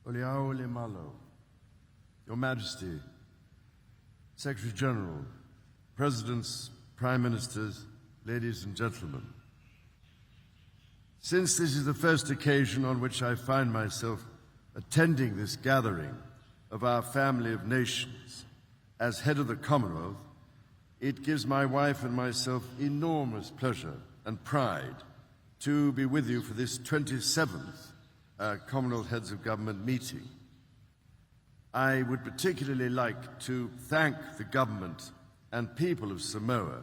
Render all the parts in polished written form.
Oliao Limalo, Your Majesty, Secretary General, Presidents, Prime Ministers, ladies and gentlemen. Since this is the first occasion on which I find myself attending this gathering of our family of nations as head of the Commonwealth, it gives my wife and myself enormous pleasure and pride to be with you for this 27th Commonwealth Heads of Government meeting. I would particularly like to thank the government and people of Samoa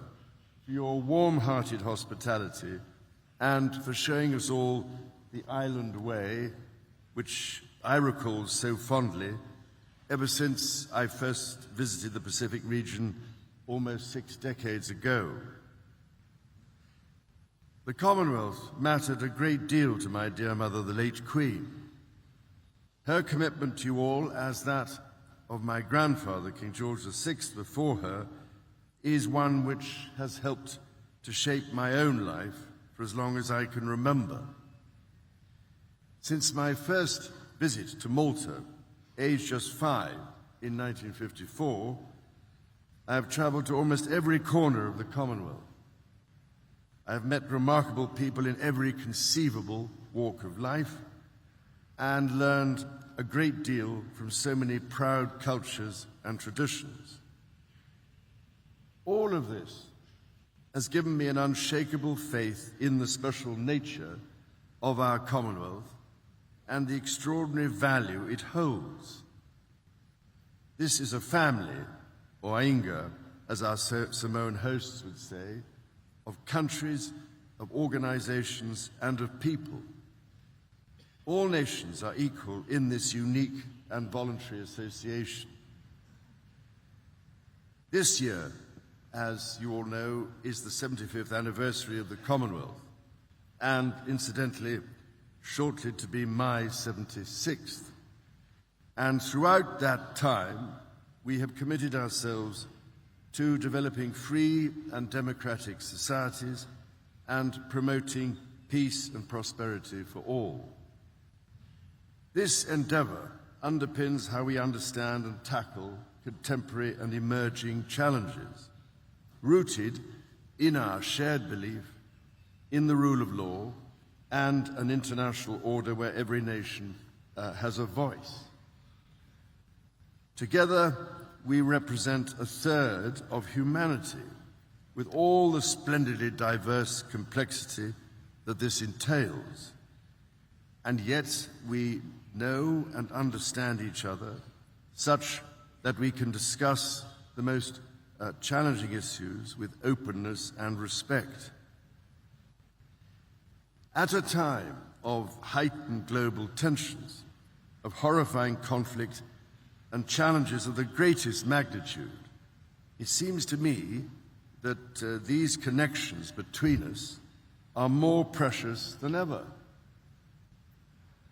for your warm-hearted hospitality and for showing us all the island way, which I recall so fondly ever since I first visited the Pacific region almost 6 decades ago. The Commonwealth mattered a great deal to my dear mother, the late Queen. Her commitment to you all, as that of my grandfather, King George VI, before her, is one which has helped to shape my own life for as long as I can remember. Since my first visit to Malta, aged just 5, in 1954, I have traveled to almost every corner of the Commonwealth. I have met remarkable people in every conceivable walk of life and learned a great deal from so many proud cultures and traditions. All of this has given me an unshakable faith in the special nature of our Commonwealth and the extraordinary value it holds. This is a family, or ainga, as our Samoan hosts would say, of countries, of organizations, and of people. All nations are equal in this unique and voluntary association. This year, as you all know, is the 75th anniversary of the Commonwealth, and incidentally, shortly to be my 76th. And throughout that time, we have committed ourselves to developing free and democratic societies and promoting peace and prosperity for all. This endeavor underpins how we understand and tackle contemporary and emerging challenges, rooted in our shared belief in the rule of law and an international order where every nation has a voice. Together, we represent a third of humanity, with all the splendidly diverse complexity that this entails. And yet we know and understand each other such that we can discuss the most challenging issues with openness and respect. At a time of heightened global tensions, of horrifying conflict and challenges of the greatest magnitude, it seems to me that these connections between us are more precious than ever.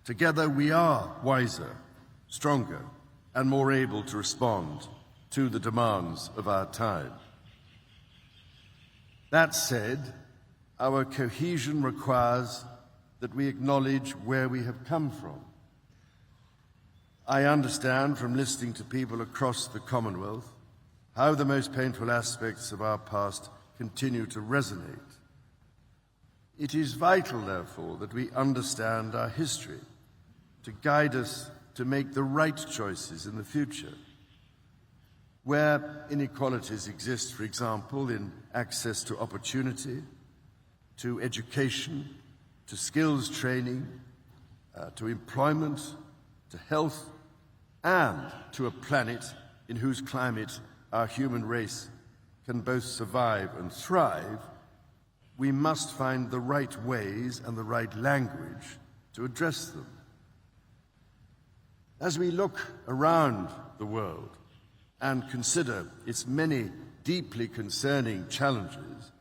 Together we are wiser, stronger, and more able to respond to the demands of our time. That said, our cohesion requires that we acknowledge where we have come from. I understand from listening to people across the Commonwealth how the most painful aspects of our past continue to resonate. It is vital, therefore, that we understand our history to guide us to make the right choices in the future. Where inequalities exist, for example, in access to opportunity, to education, to skills training, to employment, to health, and to a planet in whose climate our human race can both survive and thrive, we must find the right ways and the right language to address them. As we look around the world and consider its many deeply concerning challenges,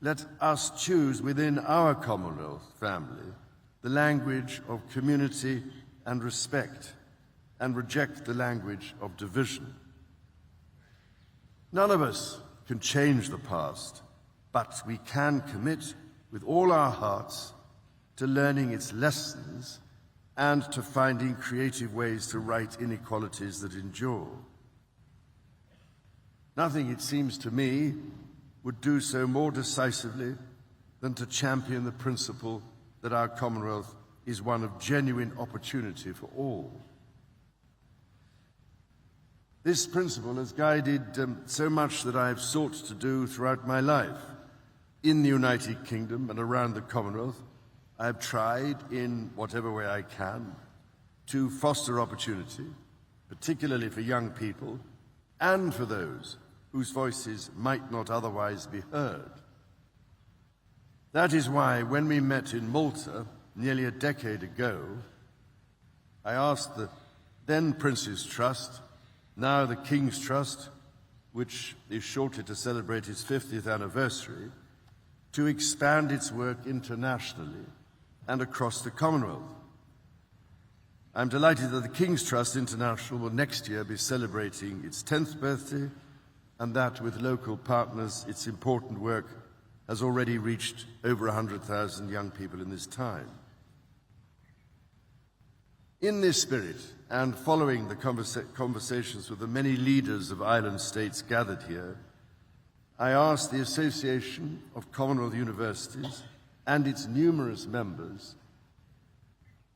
let us choose within our Commonwealth family the language of community and respect, and reject the language of division. None of us can change the past, but we can commit with all our hearts to learning its lessons and to finding creative ways to right inequalities that endure. Nothing, it seems to me, would do so more decisively than to champion the principle that our Commonwealth is one of genuine opportunity for all. This principle has guided so much that I have sought to do throughout my life. In the United Kingdom and around the Commonwealth, I have tried, in whatever way I can, to foster opportunity, particularly for young people and for those whose voices might not otherwise be heard. That is why, when we met in Malta nearly a decade ago, I asked the then Prince's Trust, now the King's Trust, which is shortly to celebrate its 50th anniversary, to expand its work internationally and across the Commonwealth. I'm delighted that the King's Trust International will next year be celebrating its 10th birthday, and that with local partners, its important work has already reached over 100,000 young people in this time. In this spirit, and following the conversations with the many leaders of island states gathered here, I asked the Association of Commonwealth Universities and its numerous members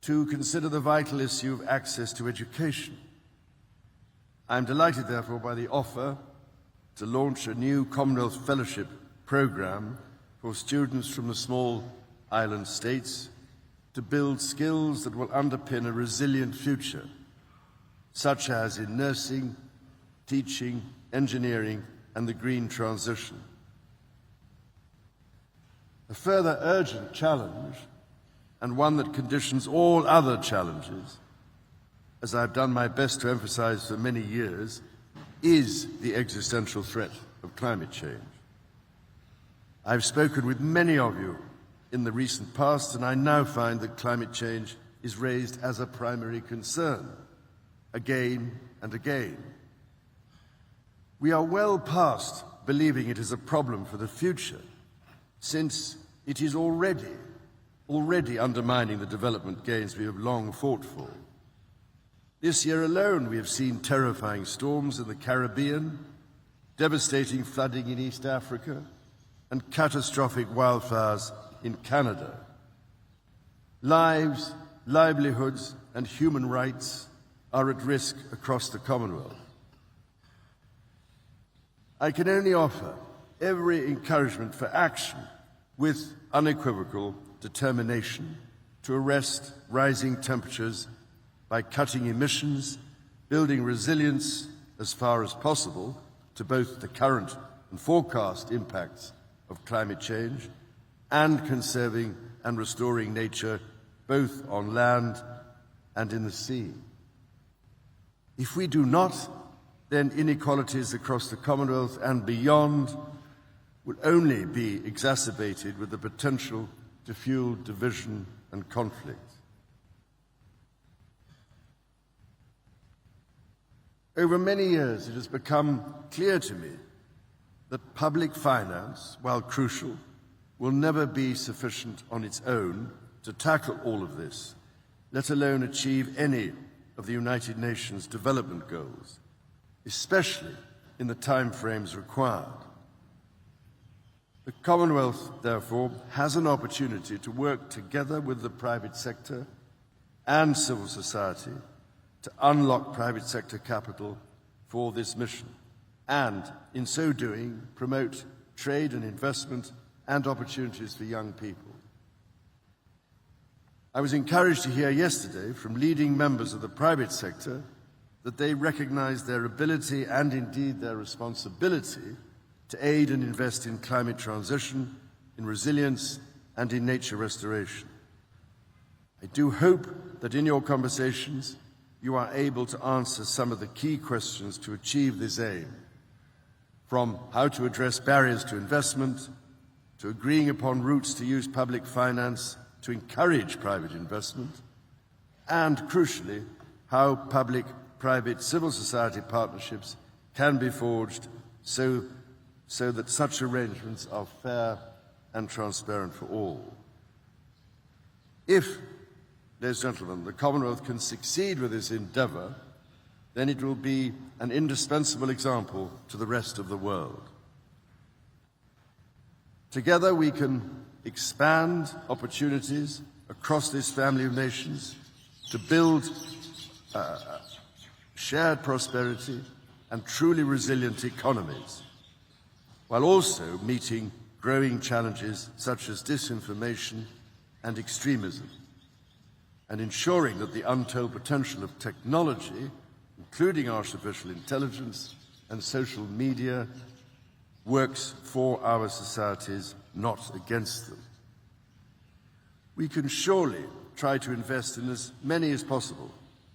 to consider the vital issue of access to education. I am delighted, therefore, by the offer to launch a new Commonwealth Fellowship program for students from the small island states to build skills that will underpin a resilient future, such as in nursing, teaching, engineering, and the green transition. A further urgent challenge, and one that conditions all other challenges, as I've done my best to emphasize for many years, is the existential threat of climate change. I've spoken with many of you in the recent past, and I now find that climate change is raised as a primary concern, again and again. We are well past believing it is a problem for the future, since it is already undermining the development gains we have long fought for. This year alone, we have seen terrifying storms in the Caribbean, devastating flooding in East Africa, and catastrophic wildfires in Canada. Lives, livelihoods, and human rights are at risk across the Commonwealth. I can only offer every encouragement for action with unequivocal determination to arrest rising temperatures by cutting emissions, building resilience as far as possible to both the current and forecast impacts of climate change, and conserving and restoring nature both on land and in the sea. If we do not, then inequalities across the Commonwealth and beyond will only be exacerbated with the potential to fuel division and conflict. Over many years, it has become clear to me that public finance, while crucial, will never be sufficient on its own to tackle all of this, let alone achieve any of the United Nations development goals, especially in the time frames required. The Commonwealth, therefore, has an opportunity to work together with the private sector and civil society to unlock private sector capital for this mission, and, in so doing, promote trade and investment and opportunities for young people. I was encouraged to hear yesterday from leading members of the private sector that they recognize their ability and indeed their responsibility to aid and invest in climate transition, in resilience, and in nature restoration. I do hope that in your conversations you are able to answer some of the key questions to achieve this aim, from how to address barriers to investment, to agreeing upon routes to use public finance to encourage private investment, and, crucially, how public-private civil society partnerships can be forged so that such arrangements are fair and transparent for all. If ladies and gentlemen, the Commonwealth can succeed with this endeavour, then it will be an indispensable example to the rest of the world. Together we can expand opportunities across this family of nations to build shared prosperity and truly resilient economies, while also meeting growing challenges such as disinformation and extremism, and ensuring that the untold potential of technology, including artificial intelligence and social media, works for our societies, not against them. We can surely try to invest in as many as possible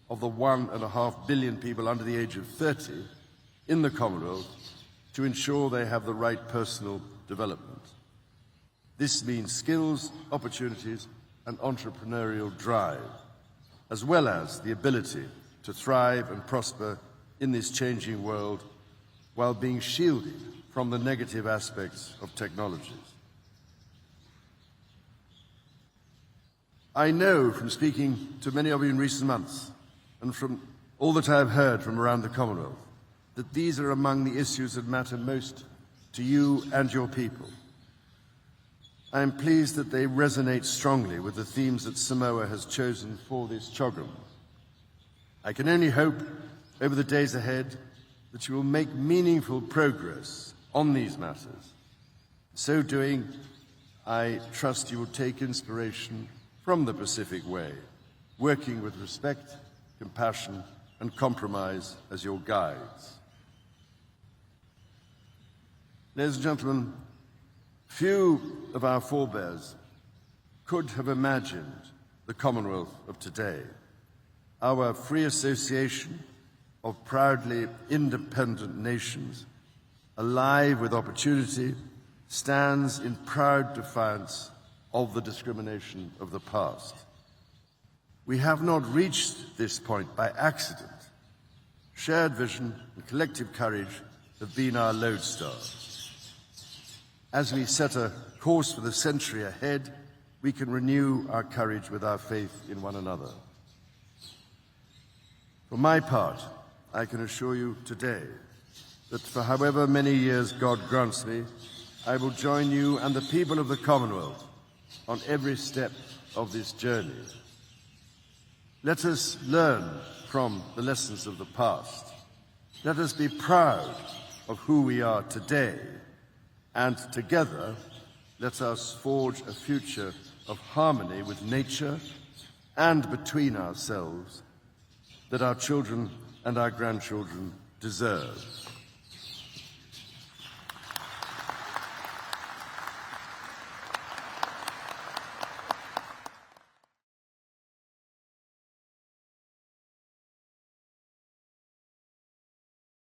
of the 1.5 billion people under the age of 30 in the Commonwealth to ensure they have the right personal development. This means skills, opportunities, and entrepreneurial drive, as well as the ability to thrive and prosper in this changing world while being shielded from the negative aspects of technologies. I know from speaking to many of you in recent months and from all that I have heard from around the Commonwealth that these are among the issues that matter most to you and your people. I am pleased that they resonate strongly with the themes that Samoa has chosen for this Chogam. I can only hope over the days ahead that you will make meaningful progress on these matters. So doing, I trust you will take inspiration from the Pacific Way, working with respect, compassion, and compromise as your guides. Ladies and gentlemen, few of our forebears could have imagined the Commonwealth of today, our free association of proudly independent nations, alive with opportunity, stands in proud defiance of the discrimination of the past. We have not reached this point by accident. Shared vision and collective courage have been our lodestar. As we set a course for the century ahead, we can renew our courage with our faith in one another. For my part, I can assure you today that for however many years God grants me, I will join you and the people of the Commonwealth on every step of this journey. Let us learn from the lessons of the past. Let us be proud of who we are today, and together let us forge a future of harmony with nature and between ourselves that our children and our grandchildren deserve.